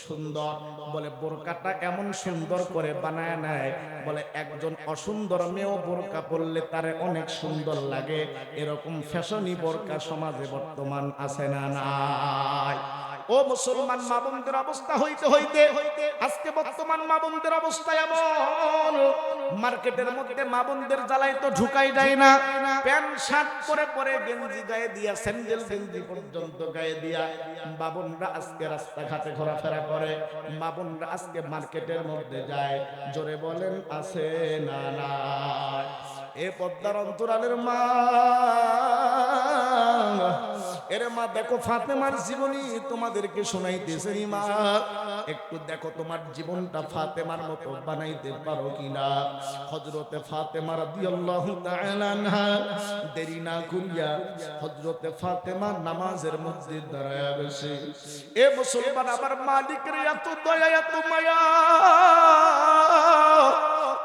সুন্দর, বলে বোরকাটা এমন সুন্দর করে বানায় নেয়, বলে একজন অসুন্দর মেয়েও বোরকা পরলে তারে অনেক সুন্দর লাগে। এরকম ফ্যাশনি বোরকা সমাজে বর্তমান আছে না নাই? ও মুসলমান মা বোনদের অবস্থা হইতে হইতে আজকে বর্তমান মা বোনদের অবস্থা এমন, মার্কেটের মধ্যে মা বোনদের জ্বালায় তো ঢুকাই যায় না। প্যান্ট শার্ট পরে পরে গেঞ্জি গায়ে দিয়া, স্যান্ডেল গেঞ্জি পর্যন্ত গায়ে দিয়া মা বোনরা আজকে রাস্তাঘাটে ঘোরাফেরা করে। মা বোনরা আজকে মার্কেটের মধ্যে যায়। জোরে বলেন আছে না নাই? এ পদ্মার অন্তরালের মা, এরে মা দেখো ফাতেমার জীবনী তোমাদেরকে শোনাইতেছে মা, একটু দেখো তোমার জীবনটা ফাতেমার মতো বানাইতে পারো কিনা। হযরতে ফাতেমা রাদিয়াল্লাহু তাআলা আনহা দেরি না করিয়া হযরতে ফাতেমা নামাজের মধ্যে দাঁড়ায়া গেছে। এ মুসলমান, আমার মালিকের এত দয়া এত মায়া।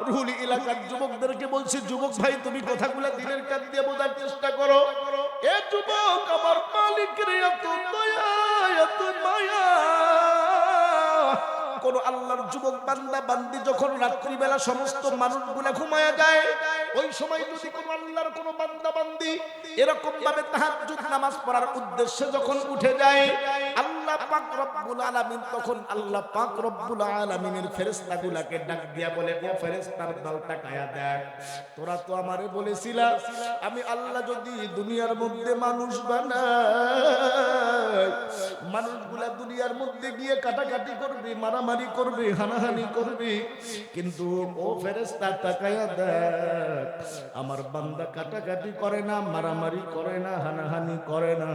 রুহুলি এলাকার যুবকদেরকে বলছি, যুবক ভাই তুমি কথাগুলো দিনের কান দিয়ে বোঝার চেষ্টা করো। এ যুবক, আমার মালিকের এত দয়া এত মায়া। কোন আল্লাহর যুবক বান্দা বান্দি যখন রাত্রিবেলা সমস্ত মানুষগুলা ঘুমায়া যায়, ওই সময় যদি কোন আল্লাহর কোন বান্দা বান্দি এরকম ভাবে তাহাজ্জুদ নামাজ পড়ার উদ্দেশ্যে যখন উঠে যায়, আল্লাহ পাক রব্বুল আলামিন তখন আল্লাহ পাক রব্বুল আলামিনের ফেরেশতাগুলোকে ডাক দিয়া বলে, ও ফেরেশতার দল তাকায়া দেখ, তোরা তো আমারে বলেছিলা আমি আল্লাহ যদি দুনিয়ার মধ্যে মানুষ বানাই, মানুষগুলা দুনিয়ার মধ্যে গিয়ে কাটাকাটি করবে, মারামারি করবে, হানাহানি করবে, কিন্তু ও ফেরেশতা তাকায়া দেখ, আমার বান্দা কাটাকাটি করে না, মারামারি করে না, হানাহানি করে না।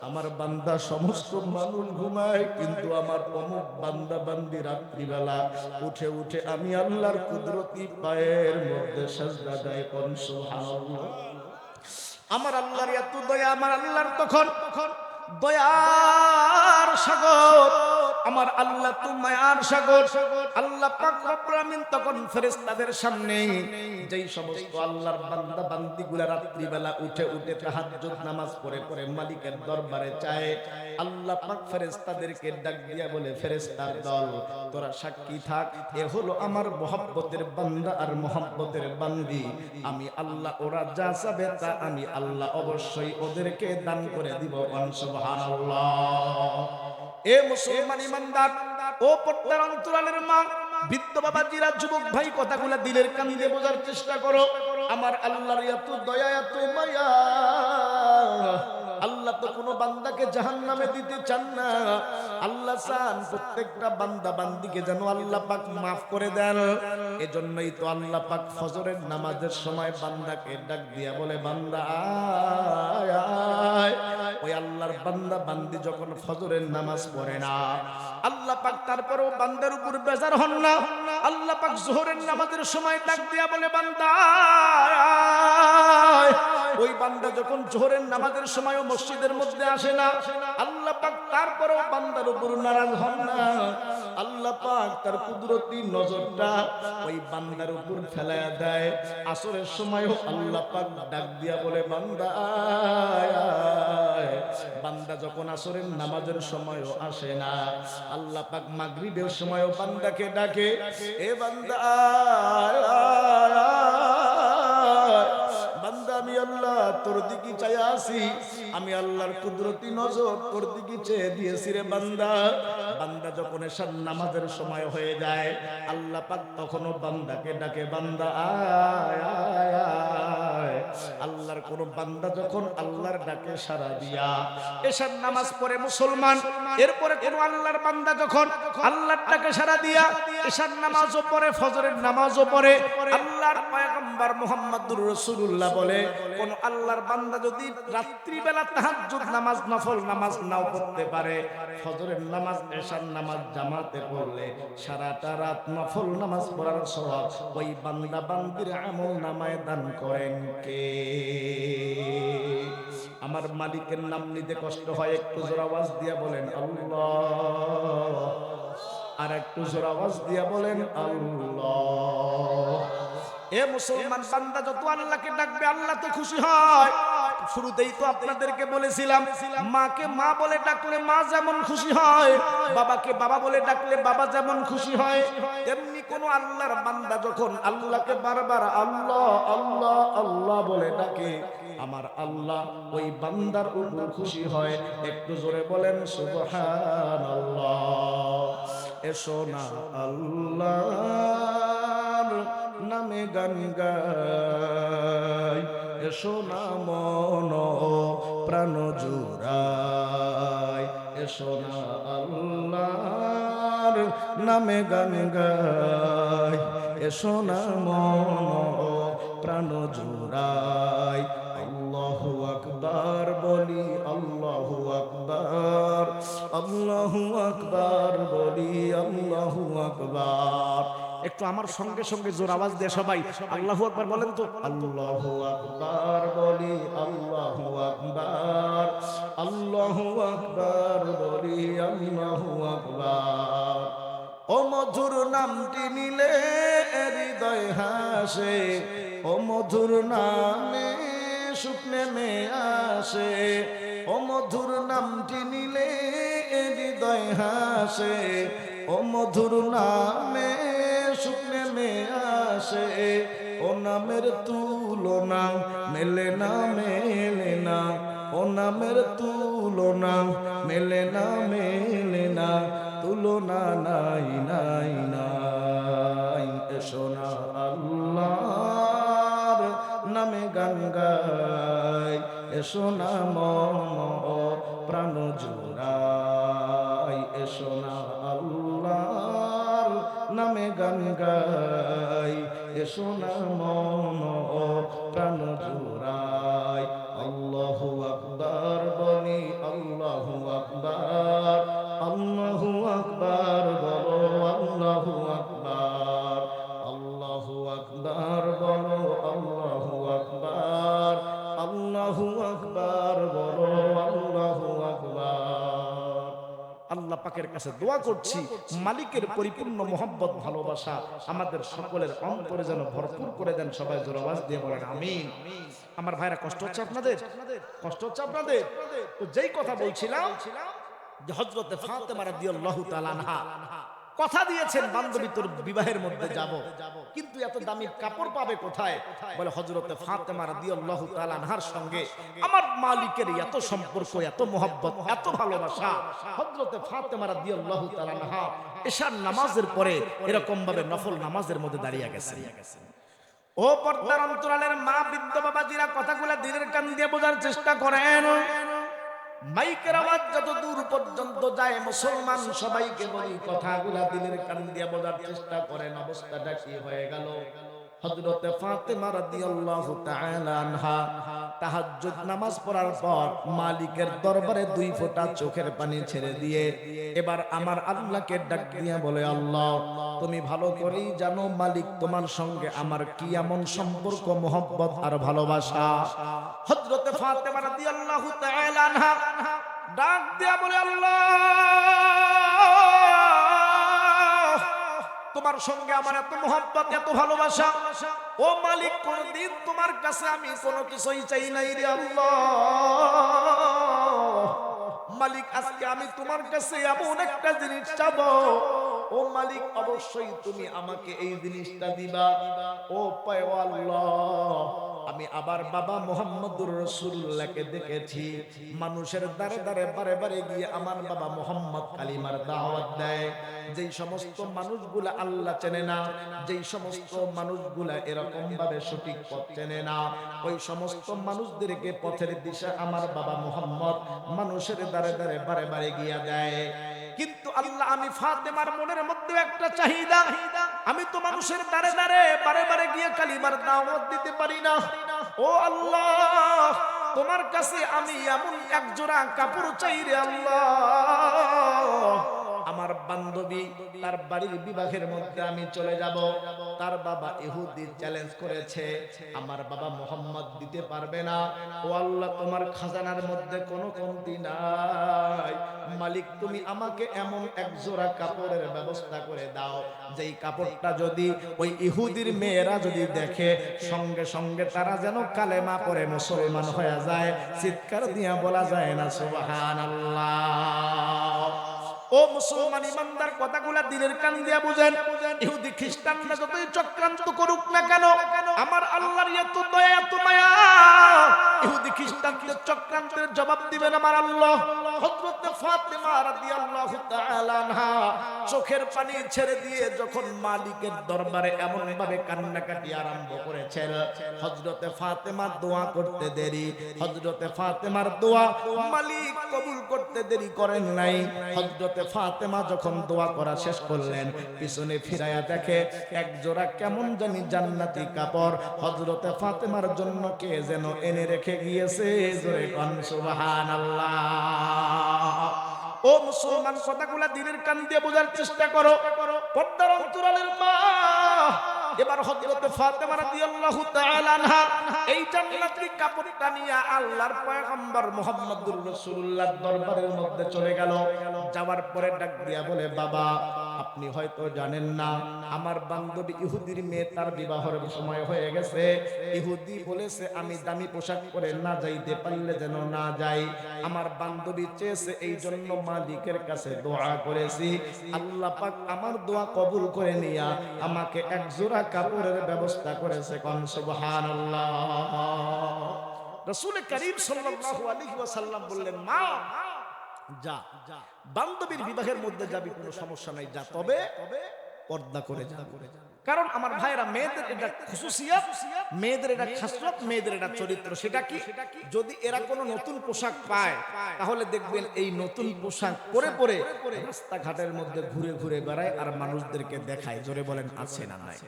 আমার বান্দা সমস্ত মানুষ ঘুমায়, কিন্তু আমার অমুক বান্দা বান্দি রাত্রিবেলা উঠে উঠে আমি আল্লাহর কুদরতি পায়ের মধ্যে সাজদা দেয়। কোন সুবহানাল্লাহ। আমার আল্লাহর এত দয়া, আমার আল্লাহর তখন দয়ার সাগর, আমার আল্লাহ তো মায়ার সাগর। আল্লাহ পাক রব্বুল আমিন তখন ফেরেশতাদের সামনে যেই সমস্ত আল্লাহর বান্দা বান্দিগুলা রাত্রিবেলা উঠে উঠে তাহাজ্জুদ নামাজ পড়ে পড়ে মালিকের দরবারে চায়, আল্লাহ পাক ফেরেশতাদেরকে ডাক দিয়া বলে, ফেরেশতার দল তোরা সাক্ষী থাক, এ হলো আমার মহব্বতের বান্দা আর মহব্বতের বান্দি। আমি আল্লাহ ওরা যা চাবে তা আমি আল্লাহ অবশ্যই ওদেরকে দান করে দিব। সুবহানাল্লাহ। এ মুসলমান ইমানদার, ও পর্দার অন্তরালের মা, বৃদ্ধ বাবাজিরা, যুবক ভাই, কথাগুলো দিলের কান দিয়ে বোঝার চেষ্টা করো। আমার আল্লাহর এত দয়া এত মায়া। আল্লাহ তো কোনো বান্দাকে জাহান্নামে দিতে চান না। আল্লাহ চান প্রত্যেকটা বান্দা বান্দিকে যেন আল্লাহ পাক মাফ করে দেন। এজন্যই তো আল্লাহ পাক ফজরের নামাজের সময় বান্দাকে ডাক দিয়া বলে, বান্দা আয় আয়। ওই আল্লাহর বান্দা বান্দি যখন ফজরের নামাজ পড়ে না, আল্লাহ পাক তারপরেও বান্দার উপর বেজার হন না। আল্লাহ পাক যোহরের নামাজের সময় ডাক দিয়া বলে, বান্দা আয়। ওই বান্দা যখন যোহরের নামাজের সময়ও মসজিদের মধ্যে আসে না, আল্লাহ পাক তারপরেও বান্দার উপর নারাজ হন না। আল্লাহ পাক তার কুদরতি নজরটা ওই বান্দার উপর ফেলায়া দেয়। আসরের সময়ও আল্লাহ পাক ডাক দিয়া বলে, বান্দা আয় আয়। বান্দা যখন আসরের নামাজের সময়ও আসে না, আল্লাহ পাক মাগরিবের সময়ও বান্দাকে ডাকে, এ বান্দা আয় আয় আয়। বান্দা আমি আল্লাহ তোর দিকে চাইয়া আছি, আমি আল্লাহর কুদরতি নজর তোর দিকে চেয়ে দিয়েছি রে বান্দা। বান্দা যখন এশার নামাজের সময় হয়ে যায়, আল্লাহ পাক তখনও বান্দাকে ডাকে, বান্দা আয় আয় আয়। আল্লাহর কোন বান্দা যখন আল্লাহর ডাকে সাড়া দিয়া এশার নামাজ পড়ে মুসলমান, এরপরে কোন আল্লাহর বান্দা যখন আল্লাহর ডাকে সাড়া দিয়া এশার নামাজও পড়ে, ফজরের নামাজও পড়ে, আল্লাহর পয়গম্বর মুহাম্মদুর রাসূলুল্লাহ বলে, কোন আল্লাহর বান্দা যদি রাত্রিবেলা তাহাজ্জুদ নামাজ নফল নামাজ নাও পড়তে পারে, ফজরের নামাজ এশার নামাজ জামাতে পড়লে সারাটা রাত নফল নামাজ পড়ার সওয়াব ওই বান্দা বান্দির আমল নামায় দান করেন কে? আমার মালিকের নাম নিতে কষ্ট হয়, একটু জোরে আওয়াজ দিয়া বলেন আল্লাহ। আর একটু জোরে আওয়াজ দিয়া বলেন আল্লাহ। এ মুসলমান, বান্দা যত আল্লাহকে ডাকবে আল্লাহ তো খুশি হয়। শুরুতেই তো আপনাদেরকে বলেছিলাম, মাকে মা বলে ডাকলে মা যেমন খুশি হয়, বাবাকে বাবা বলে ডাকলে বাবা যেমন খুশি হয়, তেমনি কোন আল্লাহর বান্দা যখন আল্লাহকে বারবার আল্লাহ আল্লাহ আল্লাহ বলে ডাকে, আমার আল্লাহ ওই বান্দার উপর খুশি হয়। একটু জোরে বলেন সুবহানাল্লাহ। এসো না আল্লাহর নামে গান গাই, এসো না মন প্রাণ জুড়াই, এসো না আল্লাহর নামে গান গাই, এসো না মন প্রাণ জুড়াই। আল্লাহু আকবার বলি, আল্লাহু আকবার, আল্লাহু আকবার বলি, আল্লাহু আকবার। একটু আমার সঙ্গে সঙ্গে জোর আওয়াজ দিয়ে সবাই আল্লাহু আকবার বলেন তো। আল্লাহু আকবার বলি, আল্লাহু আকবার, আল্লাহু আকবার বলি, আল্লাহু আকবার। ও মধুর নামটি নিলে হৃদয় হাসে, ও মধুর নামে সুখ নেমে আসে, ও মধুর নামটি নিলে হৃদয় হাসে, ও মধুর নামে সুখ নেমে আসে। ও নামের তুলনা মেলে না, মেলে না, ও নামের তুলনা মেলে না, মেলে না, তুলনা নাই নাই নাই। এসো না আল্লাহর নামে গান গাই, এসো না মন প্রাণ জুড়াই, এসো না আল্লাহর নামে গান গাই, এসো না মন প্রাণ জুড়াই। আল্লাহু আকবার বলি, আল্লাহু আকবার, আল্লাহু আকবার বলো, আল্লাহু আকবার, আল্লাহু আকবার বলো, আল্লাহু আকবার, আল্লাহু আকবার বলো, আল্লাহু আকবার। আল্লাহ পাকের কাছে দোয়া করছি মালিকের পরিপূর্ণ মোহাব্বত ভালোবাসা আমাদের সকলের অন্তরে যেন ভরপুর করে দেন। সবাই জোরে আওয়াজ দিয়ে বলেন আমিন। আমার ভাইরা কষ্ট হচ্ছে আপনাদের? কষ্ট হচ্ছে আপনাদের? তো যেই কথা বলছিলাম যে হযরতে ফাতেমা রাদিয়াল্লাহু তাআলা আনহা কথা দিয়েছেন বান্ধবী তোর বিবাহের মধ্যে যাব, কিন্তু এত দামি কাপড় পাবে কোথায়? বলে হযরতে ফাতেমা রাদিয়াল্লাহু তাআলা আনহার সঙ্গে আমার মালিকের এত সম্পর্ক, এত মোহাব্বত, এত ভালোবাসা। হযরতে ফাতেমা রাদিয়াল্লাহু তাআলা আনহা এশার নামাজের পরে এরকম ভাবে নফল নামাজের মধ্যে দাঁড়িয়ে গেছেন। ও পর্দার অন্তরালের মা বৃদ্ধ বাবাজিরা কথাগুলো দিনের কান দিয়ে বোঝার চেষ্টা করেন। মাইকের আওয়াজ যত দূর পর্যন্ত যায় মুসলমান সবাইকে বলি কথাগুলা দিনের কান দিয়ে বোঝার চেষ্টা করেন। অবস্থাটা কি হয়ে গেল? হযরতে ফাতেমা রাদিয়াল্লাহু তাআলা আনহা তাহাজ্জুদ নামাজ পড়ার পর মালিকের দরবারে 2 ফোঁটা চোখের পানি ছেড়ে দিয়ে এবার আমার আল্লাহকে ডাক দিয়ে বলে, আল্লাহ তুমি ভালো করেই জানো মালিক তোমার সঙ্গে আমার কি এমন সম্পর্ক, মোহাব্বত আর ভালোবাসা। হযরতে ফাতেমা রাদিয়াল্লাহু তাআলা আনহা ডাক দিয়ে বলে, আল্লাহ তোমার সঙ্গে আমার এত মোহাব্বত, এত ভালোবাসা, ও মালিক কোনদিন তোমার কাছে আমি কোনো কিছুই চাই নাই রে আল্লাহ। মালিক আজকে আমি তোমার কাছে এমন একটা জিনিস চাবো, ও মালিক অবশ্যই তুমি আমাকে এই জিনিসটা দিবা। ও পায় আল্লাহ, আমি আবার বাবা মুহাম্মদুর রাসূলুল্লাহকে দেখেছি মানুষের দ্বারে দ্বারে বারে বারে গিয়ে আমার বাবা মুহাম্মদ কালিমার দাওয়াত দেয়। যেই সমস্ত মানুষগুলা আল্লাহ চেনে না, যেই সমস্ত মানুষগুলা এরকম ভাবে সঠিক পথ চেনে না, ওই সমস্ত মানুষদেরকে পথের দিশা আমার বাবা মুহাম্মদ মানুষের দ্বারে দ্বারে বারে বারে গিয়া দেয়। কিন্তু আল্লাহ আমি ফাতেমার মনের মধ্যে একটা চাহিদা, আমি তো মানুষের দ্বারে দ্বারে বারে বারে গিয়ে কালিমার দাওয়াত দিতে পারি না। ও আল্লাহ তোমার কাছে আমি এমন এক জোড়া কাপড় চাই রে আল্লাহ, আমার বান্ধবী তার বাড়ির বিবাহের মধ্যে আমি চলে যাব। তার বাবা ইহুদি চ্যালেঞ্জ করেছে, আমার বাবা মোহাম্মদ দিতে পারবে না। ও আল্লাহ, তোমার খাজানার মধ্যে কোনো কমতি নাই। মালিক, তুমি আমাকে এমন এক জোড়া কাপড়ের ব্যবস্থা করে দাও, যেই কাপড়টা যদি ওই ইহুদির মেয়েরা যদি দেখে, সঙ্গে সঙ্গে তারা যেন কালেমা পড়ে মুসলমান হয়ে যায়। চিৎকার দিয়া বলা যায় না সুবহানাল্লাহ। ও মুসলমান ইমানদার, কথাগুলা দিলের কান দিয়া বুঝেন। ইহুদি খ্রিস্টানরা যতই চক্রান্ত করুক না কেন, আমার আল্লাহর এত দয়া এত মায়া, ইহুদি খ্রিস্টানদের চক্রান্তের জবাব দিবেন আমার আল্লাহ। হযরত ফাতেমা রাদিয়াল্লাহু তাআলা আনহা চোখের পানি ছেড়ে দিয়ে যখন মালিকের দরবারে এমন ভাবে কান্নাকাটি আরম্ভ করেছেন, হযরত ফাতেমা দোয়া করতে দেরি, হযরত ফাতেমার দোয়া মালিক কবুল করতে দেরি করেন নাই। হযরত ফাতেমা যখন দোয়া করা শেষ করলেন, পিছনে ফিরায়া দেখে এক জোড়া কেমন জানি জান্নাতি কাপড় হযরত ফাতেমার জন্য কে যেন এনে রেখে গিয়েছে। জোরে কোন সুবহানাল্লাহ। ও মুসলমান, কথাগুলা দিনের কান দিয়ে বোঝার চেষ্টা করো। পর্দার অন্তরালের মা, এবার হযরত ফাতেমা রাদিয়াল্লাহু তাআলা আনহা এই জান্নাতি কাপড়টা নিয়ে আল্লাহর পয়গম্বর মুহাম্মদুর রাসূলুল্লাহর দরবারের মধ্যে চলে গেল। যাওয়ার পরে ডাক দিয়া বলে, বাবা, আপনি হয়তো জানেন না, আমার বান্ধবী ইহুদির মেয়ে, তার বিবাহের সময় হয়ে গেছে। ইহুদি বলেছে আমি দামি পোশাক পরে না যাইতে পারলে যেন না যাই। আমার বান্ধবী চেয়েছে, এই জন্য মালিকের কাছে দোয়া করেছি। আল্লাহ পাক আমার দোয়া কবুল করে নিয়া আমাকে এক জোড়া কাপড়ের ব্যবস্থা করেছে। কোন সুবহানাল্লাহ। রাসূল করিম সাল্লাল্লাহু আলাইহি ওয়াসাল্লাম বললেন, মা যা, বান্ধবীর বিবাহের মধ্যে যাবি, কোনো সমস্যা নাই, যা, তবে পর্দা করে যা। কারণ আমার ভাইরা, মেয়েদের এটা খুসুসিয়াত, মেয়েদের এটা খাসরত, মেয়েদের এটা চরিত্র। সেটা কি? যদি এরা কোনো নতুন পোশাক পায়, তাহলে দেখবেন এই নতুন পোশাক পরে পরে রাস্তাঘাটের মধ্যে ঘুরে ঘুরে বেড়ায় আর মানুষদেরকে দেখায়। জোরে বলেন, আছে না নাই?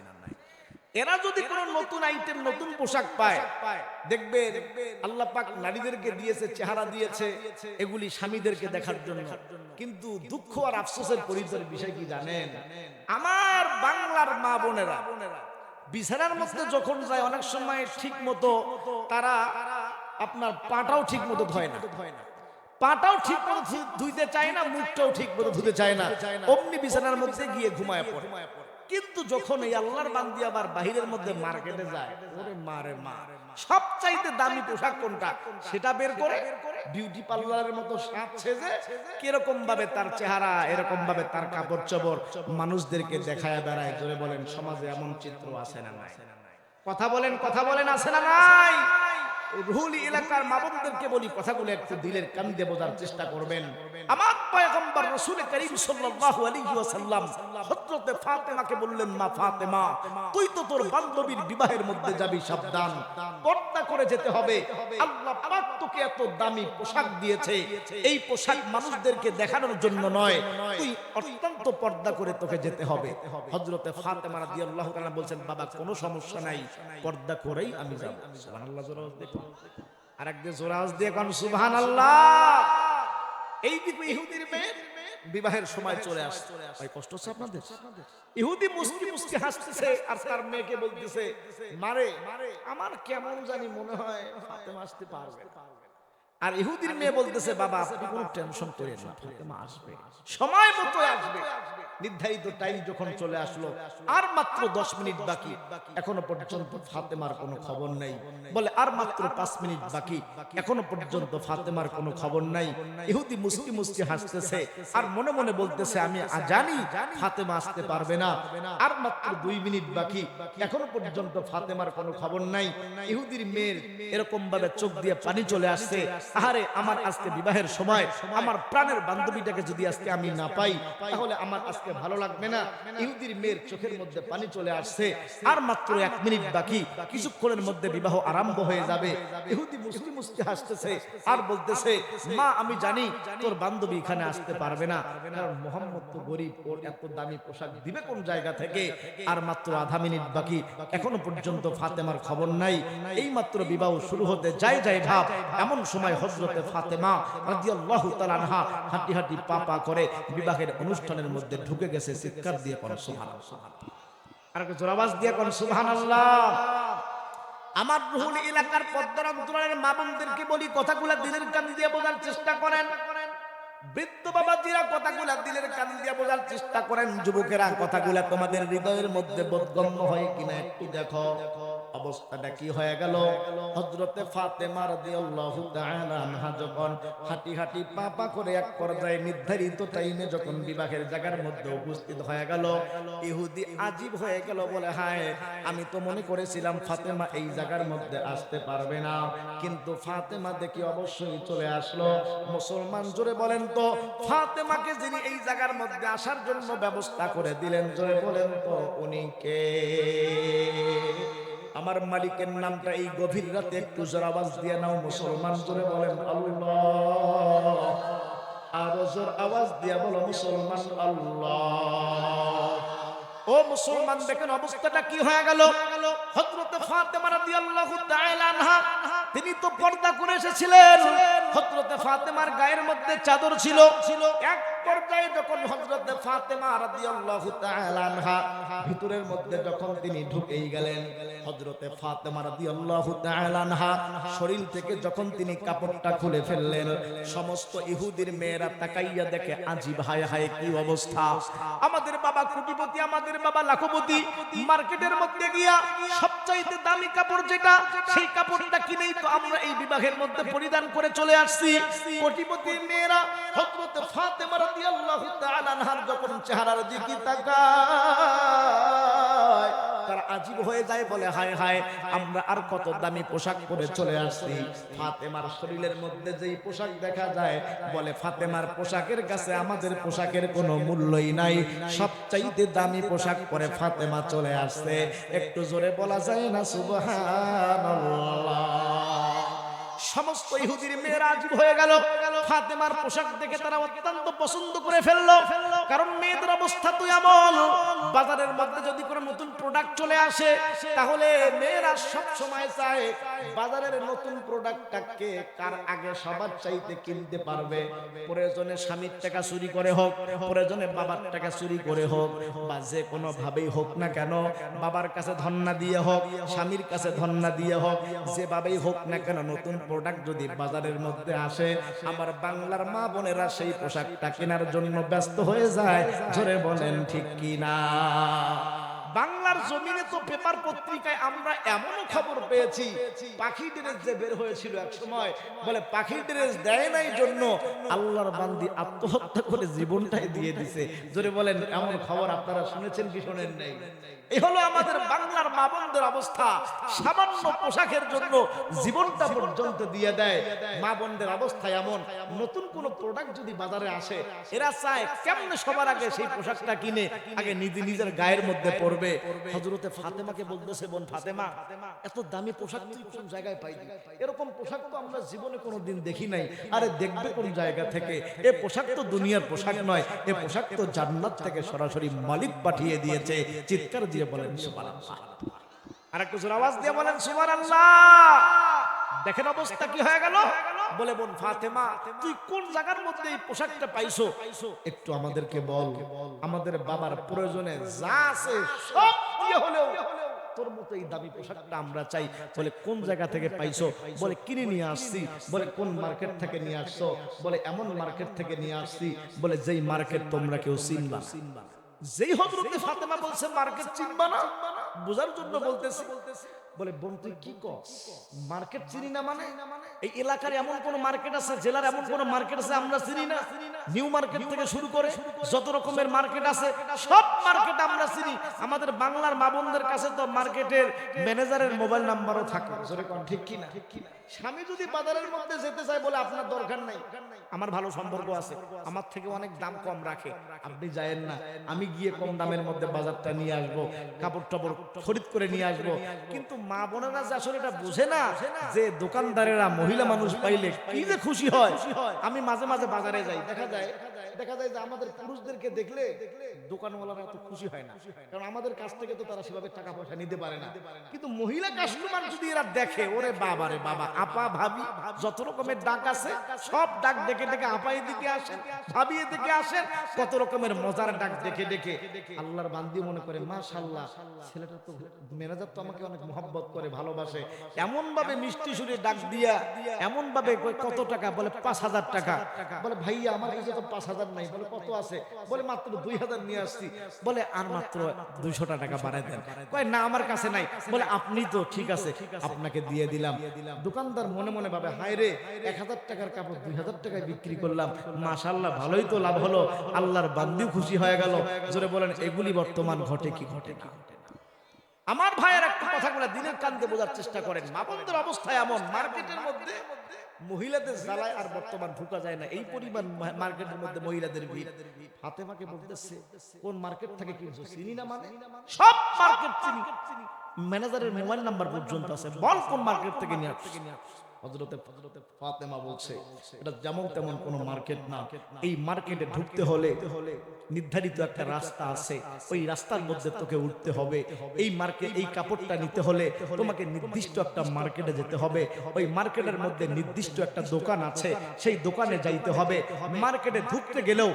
এরা যদি কোনো নতুন আইটেম, নতুন পোশাক পায়, দেখবে আল্লাহ পাক নারীদেরকে দিয়েছে, চেহারা দিয়েছে এগুলি স্বামীদেরকে দেখার জন্য। কিন্তু দুঃখ আর আফসোসের পরিচয়ের বিষয় কি জানেন? আমার বাংলার মা বোনেরা বিছানার মধ্যে যখন যায়, অনেক সময় ঠিক মতো তারা আপনার পাটাও ঠিক মতো ধয় না, পাটাও ঠিক মতো ধুইতে চায় না, মুখটাও ঠিক মতো ধুতে চায় না, অমনি বিছানার মধ্যে গিয়ে ঘুমায় পড়ে। কিন্তু যখন এই আল্লাহর বান্দি আবার বাহিরের মধ্যে মার্কেটে যায়, ওরে মারে মা, সবচাইতে দামি পোশাক কোনটা সেটা বের করে বিউটি পার্লারের মতো সাজ সেজে কিরকম ভাবে তার চেহারা, এরকম ভাবে তার কাপড় চোপড় মানুষদেরকে দেখায় বেড়ায়। জোরে বলেন, সমাজে এমন চিত্র আছে না নাই? কথা বলেন, কথা বলেন, আছে না নাই? রুহুলি এলাকার মা বোনদেরকে বলি, কথাগুলো একটু দিলের কান দিয়ে বোঝার চেষ্টা করবেন। আমার পয়গম্বর রাসূল করিম সাল্লাল্লাহু আলাইহি ওয়াসাল্লাম হযরত ফাতেমাকে বললেন, মা ফাতেমা, তুই তো তোর বান্ধবীর বিবাহের মধ্যে যাবি, সাবধান, পর্দা করে যেতে হবে। আল্লাহ পাক তোকে এত দামি পোশাক দিয়েছে, এই পোশাক মানুষদেরকে দেখানোর জন্য নয়, তুই অত্যন্ত পর্দা করে তোকে যেতে হবে। হযরত ফাতেমা রাদিয়াল্লাহু তাআলা বলছেন, বাবা কোনো সমস্যা নাই, পর্দা করেই আমি যাব। সুবহানাল্লাহ। জোরে দেখো, আরেকদিন জোরে আওয়াজ দিয়ে কোন সুবহানাল্লাহ। এই দিকে ইহুদির মেয়ে বিবাহের সময় চলে আসছে। ভাই কষ্ট হচ্ছে আপনাদের? ইহুদি মুস্কি মুস্কি হাসতেছে আর তার মেয়েকে বলতেছে, মারে আমার কেমন জানি মনে হয় ফাতেমা আসতে পারবে। আর ইহুদির মেয়ে বলতেছে, বাবা আপনি কোনো টেনশন করেন না, ফাতেমা আসবে, সময় মতো আসবে। নির্ধারিত টাইম যখন চলে আসলো, আর মাত্র 10 মিনিট বাকি, এখনো পর্যন্ত ফাতেমার কোনো খবর নাই। বলে আর মাত্র 5 মিনিট বাকি, এখনো পর্যন্ত ফাতেমার কোনো খবর নাই। ইহুদি মুস্কি মুস্কি হাসতেছে আর মনে মনে বলতেছে, আমি জানি ফাতেমা আসতে পারবে না। আর মাত্র 2 মিনিট বাকি, এখনো পর্যন্ত ফাতেমার কোনো খবর নাই। ইহুদির মেয়ের এরকম ভাবে চোখ দিয়ে পানি চলে আসছে, আরে আমার আজকে বিবাহের সময় আমার প্রাণের বান্ধবীটাকে যদি আজকে আমি না পাই, তাহলে আমার আজকে কাছে ভালো লাগবে না। ইহুদির মেয়ের চোখের মধ্যে পানি চলে আসছে, আর মাত্র 1 মিনিট বাকি, কিছুক্ষণের মধ্যে বিবাহ আরম্ভ হয়ে যাবে। ইহুদি মুস্কি মুস্কি হাসতেছে আর বলতেছে, মা আমি জানি তোর বান্ধবী এখানে আসতে পারবে না, কারণ মুহাম্মদ তো গরিব, ওর এত দামি পোশাক দিবে কোন জায়গা থেকে। আর মাত্র আধা মিনিট বাকি, এখনো পর্যন্ত ফাতেমার খবর নাই। এই মাত্র বিবাহ শুরু হতে যায় ভাব, এমন সময় হযরতে ফাতেমা রাদিয়াল্লাহু তাআলা আনহা হাঁটি হাঁটি পা পা করে বিবাহের অনুষ্ঠানের মধ্যে ঢুকে গেছে। চিৎকার দিয়ে কোন সুবহানাল্লাহ, আর একটা জোর আওয়াজ দিয়ে কোন সুবহানাল্লাহ। আমার রুহুল এলাকার পদ্মার অন্তরালের মা বোনদেরকে বলি, কথাগুলো দিলের কান দিয়ে বোঝার চেষ্টা করেন। বৃদ্ধ বাবাজিরা কথাগুলো দিলের কান দিয়ে বোঝার চেষ্টা করেন। যুবকেরা কথাগুলো তোমাদের হৃদয়ের মধ্যে বোধগম্য হয় কিনা একটু দেখো। অবস্থাটা কি হয়ে গেল? হযরতে ফাতেমা রাদিয়াল্লাহু তাআলা আনহা যখন হাঁটি হাঁটি পা পা করে এক পর্যায়ে নির্ধারিত টাইমে যখন বিবাহের জায়গার মধ্যে উপস্থিত হয়ে গেল, ইহুদি আজীব হয়ে গেল, বলে হায় আমি তো মনে করেছিলাম ফাতেমা এই জায়গার মধ্যে আসতে পারবে না, কিন্তু ফাতেমা দেখি অবশ্যই চলে আসলো। মুসলমান জোরে বলেন তো, ফাতেমাকে যিনি এই জায়গার মধ্যে আসার জন্য ব্যবস্থা করে দিলেন, জোরে বলেন তো উনি কে? আমার মালিকের নামটা এই গভীর রাতে একটু জোর আওয়াজ দিয়ে নাও মুসলমান, জোরে বলেন আল্লাহ। আরো জোর আওয়াজ দিয়ে বলো মুসলমান আল্লাহ। ও মুসলমান দেখেন অবস্থাটা কি হয়ে গেল। হযরতে ফাতেমা রাদিয়াল্লাহু তাআলা আনহা তিনি তো পর্দা করে এসেছিলেন। হযরতে ফাতেমার গায়ের মধ্যে চাদর ছিল। এক পর্যায়ে যখন হযরতে ফাতেমা রাদিয়াল্লাহু তাআলা আনহা ভিতরের মধ্যে যখন তিনি ঢুকেই গেলেন, হযরতে ফাতেমা রাদিয়াল্লাহু তাআলা আনহা শরীর থেকে যখন তিনি কাপড়টা খুলে ফেললেন, সমস্ত ইহুদির মেয়েরা তাকাইয়া দেখে আজীব, হায় হায় কি অবস্থা। আমাদের বাবা কোটিপতি, আমাদের বাবা লাখপতি, মার্কেটের মধ্যে গিয়া সবচাইতে দামি কাপড় যেটা, সেই কাপড়টা কিনেই তো আমরা এই বিবাহের মধ্যে পরিধান করে চলে আসছি। কোটিপতি মেয়েরা হযরতে ফাতেমা রাদিয়াল্লাহু তাআলা আনহার যখন চেহারার দিকে তাকায়, তারা আজীব হয়ে যায়, বলে হায় হায় আমরা আর কত দামি পোশাক পরে চলে আসছি। ফাতেমার শরীরের মধ্যে যেই পোশাক দেখা যায়, বলে ফাতেমার পোশাকের কাছে আমাদের পোশাকের কোনো মূল্যই নাই, সবচাইতে দামি পোশাক পরে ফাতেমা চলে আসছে। একটু জোরে বলা যায় না সুবহানাল্লাহ। সমস্ত ইহুদির মেয়েরা আজীব হয়ে গেল। ফাতেমার পোশাক দেখে তারা অত্যন্ত পছন্দ করে ফেললো, কারণ মেয়েদের অবস্থা তো এমন, বাজারের মধ্যে যদি কোনো নতুন প্রোডাক্ট চলে আসে, তাহলে মেয়েরা সব সময় চায় বাজারের নতুন প্রোডাক্টটাকে কার আগে সবার চাইতে কিনতে পারবে। প্রয়োজনে স্বামীর টাকা চুরি করে হোক, প্রয়োজনে বাবার টাকা চুরি করে হোক, বা যে কোনো ভাবেই হোক না কেন, বাবার কাছে ধন্না দিয়ে হোক, স্বামীর কাছে ধন্না দিয়ে হোক, যেভাবেই হোক না কেন, নতুন প্রোডাক্ট যদি বাজারের মধ্যে আসে, আমার বাংলার মা বোনেরা সেই পোশাকটা কেনার জন্য ব্যস্ত হয়ে যায়। জোরে বলেন ঠিক কি না? বাংলার জমিনে তো পেপার পত্রিকায় আমরা এমনও খবর পেয়েছি, পাখি ড্রেস যে বের হয়েছিল এক সময়, বলে পাখি ড্রেস দেয় নাই জন্য আল্লাহর বান্দি আত্মহত্যা করে জীবনটাই দিয়ে দিছে। জোরে বলেন এমন খবর আপনারা শুনেছেন কি শোনেন নাই? এই হলো আমাদের বাংলার মা বোনদের অবস্থা, সামান্য পোশাকের জন্য জীবনটা পর্যন্ত দিয়ে দেয়। মা বোনদের অবস্থা এমন, নতুন কোন প্রোডাক্ট যদি বাজারে আসে, এরা চায় কেমনে সবার আগে সেই পোশাকটা কিনে আগে নিজের গায়ের মধ্যে পরবে। হযরতে ফাতেমাকে বলতেছে, বোন ফাতেমা এত দামি পোশাক তুই কোন জায়গায় পাইলি? এরকম পোশাক তো আমরা জীবনে কোনোদিন দেখি নাই। আরে দেখবে কোন জায়গা থেকে? এ পোশাক তো দুনিয়ার পোশাক নয়, এ পোশাক তো জান্নাত থেকে সরাসরি মালিক পাঠিয়ে দিয়েছে। চিৎকার দিয়ে বলেন সুবহানাল্লাহ। আর একটু জোরে আওয়াজ দিয়ে বলেন সুবহানাল্লাহ। দেখেন অবস্থা কি হয়ে গেল। বলে বোন ফাতেমা তুই কোন জায়গার মধ্যে এই পোশাকটা পাইছো, একটু আমাদেরকে বল। আমাদের বাবার প্রয়োজনে যা আছে সব দিয়ে হলেও তোর মতো এই দামি পোশাকটা আমরা চাই। বলে কোন জায়গা থেকে পাইছো? বলে কিনে নিয়ে আসছি। বলে কোন মার্কেট থেকে নিয়ে আসছো? বলে এমন মার্কেট থেকে নিয়ে আসছি, বলে যেই মার্কেট তোমরা কেউ চিনবা। যেই হযরতে ফাতেমা বলছে মার্কেট চিনবা না, বোঝার জন্য বলতেছি। বলে বোন তুই কি কস? মার্কেট চিনি না মানে? এই এলাকার এমন কোন মার্কেট আছে, জেলার এমন কোন মার্কেট আছে আমরা চিনি না? নিউ মার্কেট থেকে শুরু করে যত রকমের মার্কেট আছে সব মার্কেট আমরা চিনি। আমাদের বাংলার মা বোনদের কাছে তো মার্কেটের ম্যানেজারের মোবাইল নাম্বারও থাকে। জোরে কোন ঠিক কি না? স্বামী যদি বাজারের মধ্যে যেতে চায় বলে আপনার দরকার নাই, আমার ভালো সম্পর্ক আছে, আমার থেকে অনেক দাম কম রাখে, আপনি যায়েন না, আমি গিয়ে কম দামের মধ্যে বাজারটা নিয়ে আসবো, কাপড় টাপড় খরিদ করে নিয়ে আসবো। কিন্তু মা বোনেরা যে আসলে এটা বুঝে না যে দোকানদারেরা মহিলা মানুষ পাইলে কি যে খুশি হয়। আমি মাঝে মাঝে বাজারে যাই, দেখা যায় যে আমাদের পুরুষদেরকে দেখলে দোকানওয়ালারা এত খুশি হয় না, কারণ আমাদের কাছ থেকে তো তারা সেভাবে টাকা পয়সা নিতে পারে না। কিন্তু মহিলা কাস্টমার যদি এরা দেখে, ওরে বাবা রে বাবা, আপা ভাবি যত রকমের ডাক আছে সব ডাক ডেকে ডেকে আপা এদিকে আসেন, ভাবি এদিকে আসেন, কত রকমের মজার ডাক ডেকে ডেকে আল্লাহর বান্দি মনে করে মাশাআল্লাহ, ছেলেটা তো ম্যানেজার তো আমাকে অনেক মহব্বত করে, ভালোবাসে। এমন ভাবে মিষ্টি সুরে ডাক দিয়া, এমন ভাবে কত টাকা বলে ৫,০০০ টাকা, বলে ভাইয়া আমার কাছে তো ৫,০০০ নাই, বলে কত আছে, বলে মাত্র ২,০০০ নিয়ে আসছি, বলে আর মাত্র ২০০ টাকা বাড়ায় দেন, কয় না আমার কাছে নাই, বলে আপনি তো ঠিক আছে আপনাকে দিয়ে দিলাম। দোকানদার মনে মনে ভাবে হায় রে, ১,০০০ টাকার কাপড় ২,০০০ টাকায় বিক্রি করলাম, মাশাআল্লাহ ভালোই তো লাভ হলো, আল্লাহর বান্দিও খুশি হয়ে গেল। জোরে বলেন এগুলি বর্তমান ঘটে কি ঘটে না? আমার ভাইয়ের একটা কথাগুলো দিনের কান্দে বোঝার চেষ্টা করেন। মা বোনদের অবস্থা এমন, মার্কেটের মধ্যে মহিলাদের জ্বালায় আর বর্তমান ঢুকা যায় না, এই পরিমাণ মার্কেটের মধ্যে মহিলাদের ভিড়। ফাতেমাকে বলতেছে কোন মার্কেট থেকে কিনছো, চিনি না মানে সব মার্কেট চিনি, ম্যানেজারের মোবাইল নাম্বার পর্যন্ত আছে, বল কোন মার্কেট থেকে নিয়ে আসছিস। হযরতে ফাতেমা বলছে এটা যেমন তেমন কোনো মার্কেট না, এই মার্কেটে ঢুকতে হলে নির্ধারিত একটা রাস্তা আছে, ওই রাস্তার মধ্যে তোকে উঠতে হবে। এই মার্কেট, এই কাপড়টা নিতে হলে তোমাকে নির্দিষ্ট একটা মার্কেটে যেতে হবে, ওই মার্কেটের মধ্যে নির্দিষ্ট একটা দোকান আছে, সেই দোকানে যাইতে হবে। মার্কেটে ঢুকতে গেলেও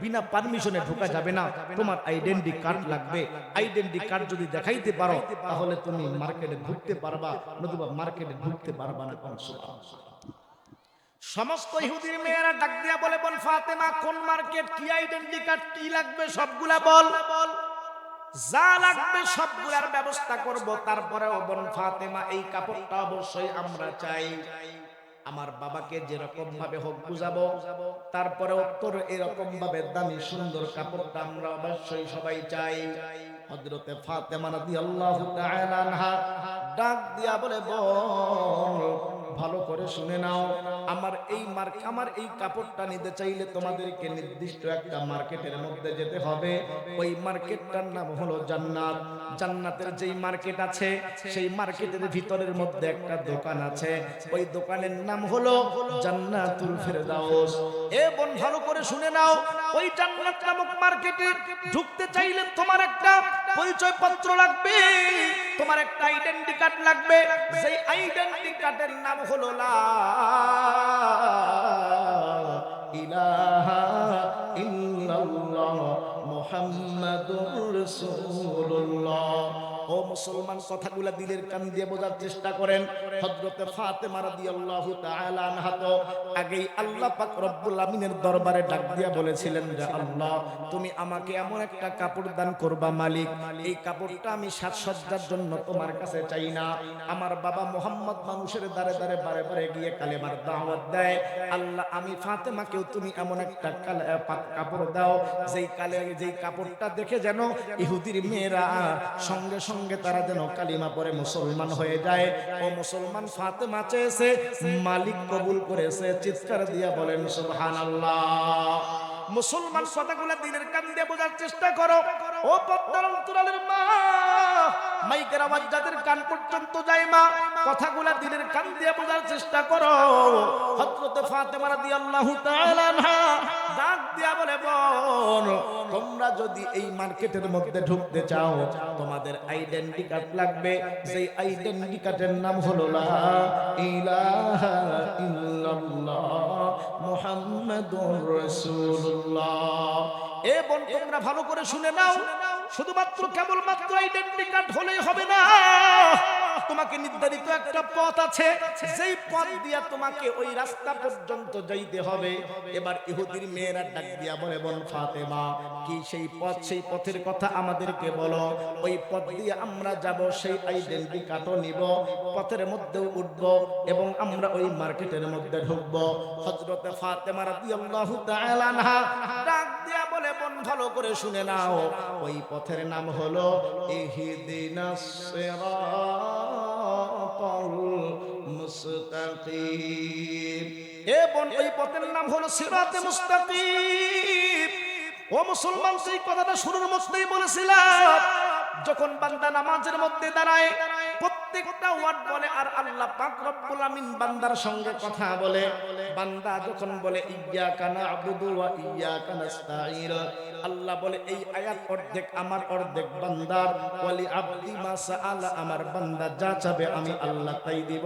বিনা পারমিশনে ঢোকা যাবে না, তোমার আইডেন্টি কার্ড লাগবে। আইডেন্টি কার্ড যদি দেখাইতে পারো তাহলে তুমি মার্কেটে ঢুকতে পারবা, নতুবা মার্কেটে ঢুকতে পারবা না। সমস্ত ইহুদির মেয়েরা ডাক দিয়া বলে বোন ফাতেমা কোন মার্কেট, কি আইডেন্টি কার্ড, কি লাগবে সবগুলা বল, যা লাগবে সবগুলার ব্যবস্থা করব। তারপরেও বোন ফাতেমা এই কাপড়টা অবশ্যই আমরা চাই, আমার বাবাকে যেরকম ভাবে হোক বুঝাবো, তারপরেও তোর এরকম ভাবে দামি সুন্দর কাপড়টা আমরা অবশ্যই সবাই চাই। হযরতে ফাতেমা রাদিয়াল্লাহু তাআলা আনহা ডাক দিয়া বলে বল ভালো করে শুনে নাও, আমার এই কাপড়টা নিতে চাইলে তোমাদেরকে নির্দিষ্ট একটা মার্কেটের মধ্যে যেতে হবে। ওই মার্কেটটার নাম হলো জান্নাত। জান্নাতের যেই মার্কেট আছে সেই মার্কেটের ভিতরের মধ্যে একটা দোকান আছে, ওই দোকানের নাম হলো জান্নাতুল ফেরদাউস। এ বোন ভালো করে শুনে নাও, ওই জান্নাত নামক মার্কেটে ঢুকতে চাইলে তোমার একটা পরিচয় পত্র লাগবে, তোমার একটা আইডেন্টি কার্ড লাগবে। সেই আইডেন্টি কার্ডের নাম হলো লা ইলাহা ইল্লাল্লাহ মুহাম্মাদুর রাসূলুল্লাহ। ও মুসলমান, কথাগুলা দিলের কান দিয়ে বোঝার চেষ্টা করেন। হযরতে ফাতেমা রাদিয়াল্লাহু তাআলা আনহা তো আগেই আল্লাহ পাক রব্বুল আমিনের দরবারে ডাক দিয়া বলেছিলেন যে আল্লাহ তুমি আমাকে এমন একটা কাপড় দান করবা মালিক, এই কাপড়টা আমি সাজসজ্জার জন্য তোমার কাছে চাই না। আমার বাবা মুহাম্মদ মানুষের দ্বারে দ্বারে বারে বারে গিয়ে কালেমার দাওয়াত দেয়, আল্লাহ আমি ফাতেমাকেও তুমি এমন একটা কাপড় দাও যেই কাপড়টা দেখে যেন ইহুদির মেয়েরা সঙ্গে সঙ্গে তারা যেন কালিমা পড়ে মুসলমান হয়ে যায়। ও মুসলমান, ফাতেমা চেয়েছে, মালিক কবুল করেছে। চিৎকার দিয়া বলেন সুবহানাল্লাহ। মুসলমান, কথাগুলো দিনের কান দিয়ে বোঝার চেষ্টা করো। ও পদ্মার অন্তরালের মা, মাইকের আওয়াজ যাদের কান পর্যন্ত যায় মা, কথাগুলো দিনের কান দিয়ে বোঝার চেষ্টা করো। হযরত ফাতেমা রাদিয়াল্লাহু তাআলা আনহা ডাক দিয়া বলে বোন তোমরা যদি এই মার্কেটের মধ্যে ঢুকতে চাও তোমাদের আইডেন্টি কার্ড লাগবে। সেই আইডেন্টি কার্ডের নাম হলো লা ইলাহা ইল্লাল্লাহ মুহাম্মাদুর রাসূলুল্লাহ। এ বোন তোমরা ভালো করে শুনে নাও, শুধুমাত্র কেবলমাত্র আইডেন্টি কার্ড হলেই হবে না, তোমাকে নির্ধারিত একটা পথ আছে, যেই পথ দিয়া তোমাকে ওই রাস্তা পর্যন্ত যাইতে হবে। এবার ইহুদির মেয়েরা ডাক দিয়া বলে, বোন ফাতেমা, কি সেই পথ, সেই পথের কথা আমাদেরকে বলো। ওই পথ দিয়ে আমরা যাব, সেই আইডেন্টি কার্ডও নিব, পথের মধ্যে উঠব এবং আমরা ওই মার্কেটের মধ্যে ঢুকব। হযরতে ফাতেমা রাদিয়াল্লাহু তাআলা আনহা ডাক দিয়া বলে, বোন ভালো করে শুনে নাও, ওই পথের নাম হলো ইহদিনাস সিরাতাল মুস্তাকিম। এ বোন, ওই পথের নাম হলো সিরাতে মুস্তাকিম। ও মুসলমান, সেই কথাটা শুরুর মধ্যেই বলেছিলাম, যখন বান্দা নামাজের মধ্যে দাঁড়ায় প্রত্যেকটা ওয়ার্ড বলে আর আল্লাহ পাক রব্বুল আমিন বান্দার সঙ্গে কথা বলে। বান্দা যখন বলে ইয়্যাকা না'বুদু ওয়া ইয়্যাকা নাস্তাঈন, আল্লাহ বলে এই আয়াত অর্ধেক আমার, অর্ধেক বান্দার। ওয়ালি আবদি মা সাআলা, আমার বান্দা যা চাবে আমি আল্লাহ তাই দিব।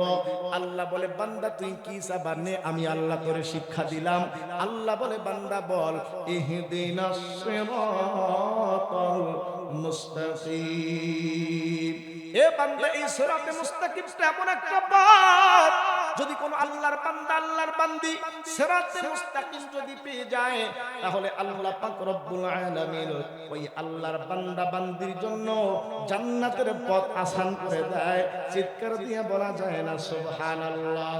আল্লাহ বলে, বান্দা তুই কি চাবা নে, আমি আল্লাহ তোরে শিক্ষা দিলাম। আল্লাহ বলে, বান্দা বল ইহদিনাস সিরাতাল মুস্তাকিম। এ বান্দা, এই সিরাতে মুস্তাকিমটা এমন একটা পথ, যদি কোন আল্লাহর বান্দা, আল্লাহর বান্দি সিরাতে মুস্তাকিম যদি পেয়ে যায়, তাহলে আল্লাহ পাক রব্বুল আলামিন ওই আল্লাহর বান্দা বান্দির জন্য জান্নাতের পথ আসান করে দেয়। চিৎকার দিয়ে বলা যায় না সুবহানাল্লাহ?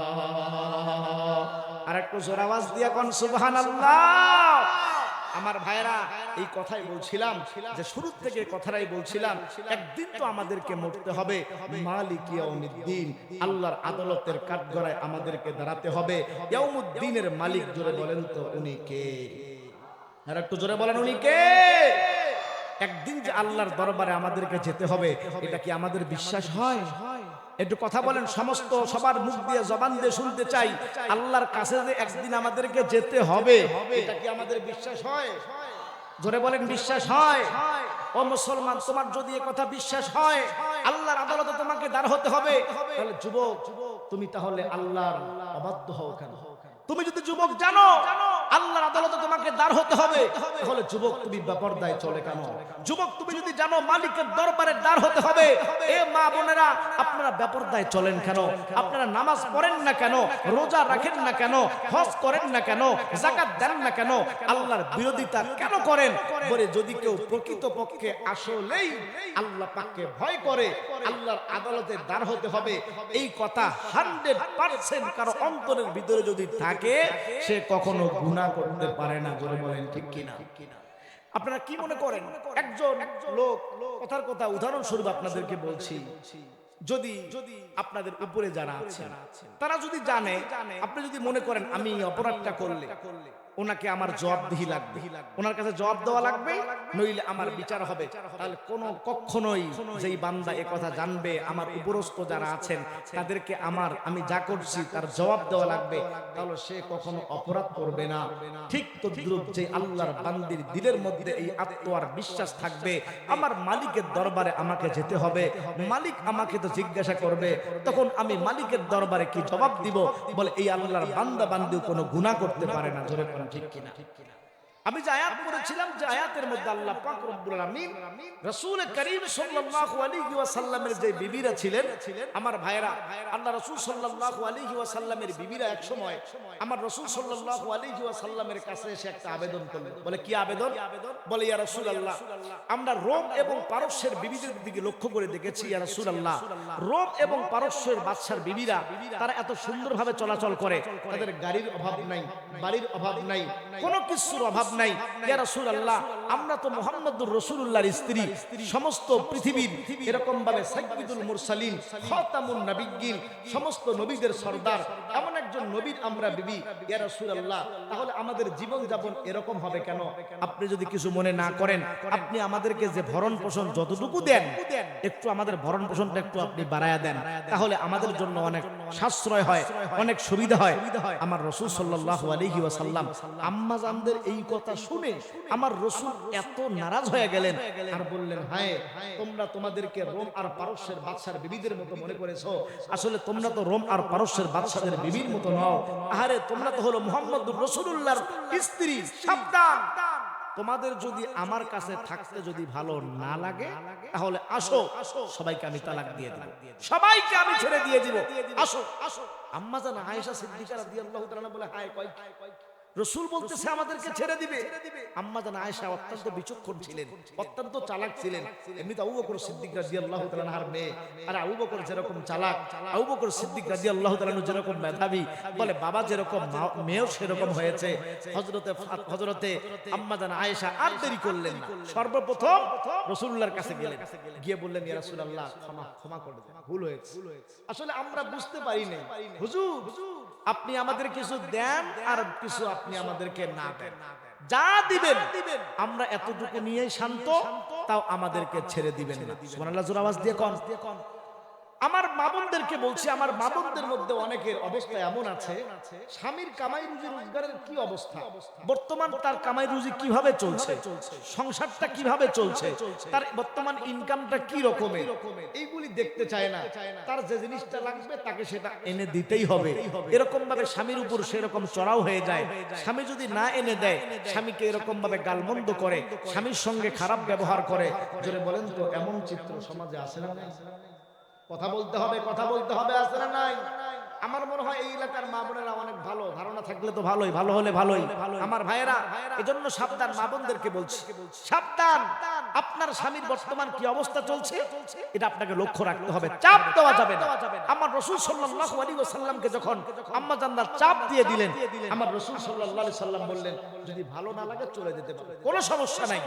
আর একটু জোর আওয়াজ দিয়ে কোন সুবহানাল্লাহ। আমার ভাইরা, এই কথাই বলছিলাম যে শুরু থেকে কথাটাই বলছিলাম, একদিন তো আমাদেরকে মরতে হবে। মালিক ইয়াউমিদ্দিন, আল্লাহর আদালতের কাঠগড়ায় আমাদেরকে দাঁড়াতে হবে। ইয়াউমুদ্দিনের মালিক, জোরে বলেন তো উনি কে? আর একটু জোরে বলেন, উনি কে? একদিন যে আল্লাহর দরবারে আমাদেরকে যেতে হবে, এটা কি আমাদের বিশ্বাস হয়? একটু কথা বলেন, সমস্ত সবার মুখ দিয়ে জবান দিয়ে শুনতে চাই, আল্লাহর কাছে যে একদিন আমাদেরকে যেতে হবে, এটা কি আমাদের বিশ্বাস হয়? জোরে বলেন, বিশ্বাস হয়? ও মুসলমান, তোমার যদি এই কথা বিশ্বাস হয় আল্লাহর আদালতে তোমাকে দাঁড় হতে হবে, তাহলে যুবক তুমি তাহলে আল্লাহর অবাধ্য হও কেন? তুমি যদি যুবক জানো আল্লাহর আদালতে তোমাকে দাঁড় হতে হবে, তাহলে যুবক তুমি বেপরদায় চলে কেন? যুবক তুমি যদি জানো মালিকের দরবারে দাঁড় হতে হবে, এ মা বোনেরা আপনারা বেপরদায় চলেন কেন? আপনারা নামাজ পড়েন না কেন? রোজা রাখেন না কেন? হজ করেন না কেন? যাকাত দেন না কেন? আল্লাহর বিরোধিতা কেন করেন? বলে যদি কেউ প্রকৃতপক্ষে আসলেই আল্লাহ পাককে ভয় করে আল্লাহর আদালতে দাঁড় হতে হবে, এই কথা 100% কারো অন্তরের ভিতরে যদি থাকে, সে কখনো গুনাহ করতে পারে না। জোরে বলেন ঠিক কিনা? আপনারা কি মনে করেন? একজন লোক, কথার কথা উদাহরণস্বরূপ আপনাদেরকে বলছি, যদি আপনাদের উপরে যারা আছেন তারা যদি জানে, আপনি যদি মনে করেন আমি অপরাধটা করলে ওনাকে আমার জবাবদিহি লাগবে, ওনার কাছে জবাব দেওয়া লাগবে, নইলে আমার বিচার হবে, তাহলে কখনোই যেই বান্দা এ কথা জানবে আমার উপরস্থ যারা আছেন তাদেরকে আমি যা করছি তার জবাব দেওয়া লাগবে, তাহলে সে কখনো অপরাধ করবে না। ঠিক তদ্রূপ যে আল্লাহর বান্দির দিলের মধ্যে এই আত্মার বিশ্বাস থাকবে, আমার মালিকের দরবারে আমাকে যেতে হবে, মালিক আমাকে তো জিজ্ঞাসা করবে, তখন আমি মালিকের দরবারে কি জবাব দিব? বলে এই আল্লাহর বান্দা বান্দিও কোনো গুনাহ করতে পারে না। জোরে ঠিক কিনা? আমি যে আয়াত পড়েছিলাম, যে আয়াতের মধ্যে আল্লাহ পাক রব্বুল আলামিন রাসূল করিম সাল্লাল্লাহু আলাইহি ওয়াসাল্লামের যে বিবিরা ছিলেন, আমার ভাইরা, আল্লাহ রাসূল সাল্লাল্লাহু আলাইহি ওয়াসাল্লামের বিবিরা এক সময় আমার রাসূল সাল্লাল্লাহু আলাইহি ওয়াসাল্লামের কাছে এসে একটা আবেদন করলেন। বলে কি আবেদন? বলে ইয়া রাসূলুল্লাহ, আমরা রোম এবং পারস্যের বিবিদের দিকে লক্ষ্য করে দেখেছি, ইয়া রাসূলুল্লাহ, রোম এবং পারস্যের বাদশার বিবিরা তারা এত সুন্দরভাবে চলাচল করে, তাদের গাড়ির অভাব নাই, বাড়ির অভাব নাই, কোনো কিছুর অভাব নাই। ইয়া রাসূলুল্লাহ, আমরা তো মুহাম্মদুর রাসূলুল্লাহর স্ত্রী, সমস্ত পৃথিবীর এরকম ভাবে সাইয়্যিদুল মুরসালিন, খাতামুন নবিয়্যিন, সমস্ত নবীদের সরদার, এমন একজন নবীর আমরা বিবি। ইয়া রাসূলুল্লাহ, তাহলে আমাদের জীবন যাপন এরকম হবে কেন? আপনি যদি কিছু মনে না করেন, আপনি আমাদেরকে যে ভরণ পোষণ যতটুকু দেন, একটু আমাদের ভরণ পোষণটা একটু আপনি বাড়ায়া দেন, তাহলে আমাদের জন্য অনেক সাশ্রয় হয়, অনেক সুবিধা হয়। আমার রাসূল সাল্লাল্লাহু আলাইহি ওয়াসাল্লাম আম্মা জানদের এই কথা শুনে আমার রাসূল এত নারাজ হয়ে গেলেন আর বললেন, হায়, তোমরা তোমাদেরকে রোম আর পারস্যের বাদশার বিবিদের মতো মনে করেছো, আসলে তোমরা তো রোম আর পারস্যের বাদশাদের বিবির মতো নও। আরে তোমরা তো হলো মুহাম্মদুর রাসূলুল্লাহর স্ত্রী, সাবধান, তোমাদের যদি আমার কাছে থাকতে যদি ভালো না লাগে তাহলে আসো, সবাইকে আমি তালাক দিয়ে দেব, সবাইকে আমি ছেড়ে দিয়ে দিব, আসো। আম্মা জান আয়েশা সিদ্দিকা রাদিয়াল্লাহু তাআলা বলে হায় কয় রাসূল বলতেছে আমাদেরকে ছেড়ে দিবে। আম্মা জান আয়েশা অত্যন্ত বিচক্ষণ ছিলেন, অত্যন্ত চালাক ছিলেন। এমনিতে আবু বকর সিদ্দিক রাদিয়াল্লাহু তাআলা আনহার মেয়ে, আর আবু বকর যেরকম চালাক, আবু বকর সিদ্দিক রাদিয়াল্লাহু তাআলা যেরকম মেধাবী, বলে বাবা যেরকম মেয়েও সেরকম হয়েছে। হযরতে আম্মা জান আয়েশা আর দেরি করলেন না, সর্বপ্রথম রাসূলুল্লাহর কাছে গেলেন, গিয়ে বললেন ইয়া রাসূলুল্লাহ ক্ষমা করে দেন, ভুল হয়েছে। আসলে আমরা বুঝতে পারি না হুজুর, আপনি আমাদের কিছু দেন আর কিছু আপনি আমাদেরকে না দেন, যা দিবেন আমরা এতটুকু নিয়ে শান্ত, তাও আমাদেরকে ছেড়ে দিবেন না। সুবহানাল্লাহ, জোর আওয়াজ দিয়ে কোন। আমার মা বোনদেরকে বলছি, আমার মা বোনদের মধ্যে অনেকের অবস্থা এমন আছে, স্বামীর কামাই রুজি রোজগারের কি অবস্থা, বর্তমান তার কামাই রুজি কিভাবে চলছে, সংসারটা কিভাবে চলছে, তার বর্তমান ইনকামটা কি রকমের, এইগুলি দেখতে চায় না। তার যে জিনিসটা লাগবে তাকে সেটা এনে দিতেই হবে। এরকম ভাবে স্বামীর উপর সেরকম চড়াও হয়ে যায়। স্বামী যদি না এনে দেয়, স্বামীকে এরকম ভাবে গালমন্দ করে, স্বামীর সঙ্গে খারাপ ব্যবহার করে। জোরে বলেন তো, এমন চিত্র সমাজে আছে না? কথা বলতে হবে, কথা বলতে হবে, আছে না নাই? আমার মনে হয় এই এলাকার মা বোনেরা অনেক ভালো, ধারণা থাকলে তো ভালোই, ভালো হলে ভালোই। আমার ভাইয়েরা, এজন্য সাবধান, মা বোনদেরকে বলছি সাবধান। আপনার স্বামীর বর্তমান কি অবস্থা চলছে এটা আপনাকে লক্ষ্য রাখতে হবে, চাপ দেওয়া যাবে না। আমার রাসূল সাল্লাল্লাহু আলাইহি ওয়াসাল্লামকে যখন আম্মা জাননার চাপ দিয়ে দিলেন, আমার রাসূল সাল্লাল্লাহু আলাইহি ওয়াসাল্লাম বললেন যদি ভালো না লাগে চলে যেতে পারো, কোনো সমস্যা নাই।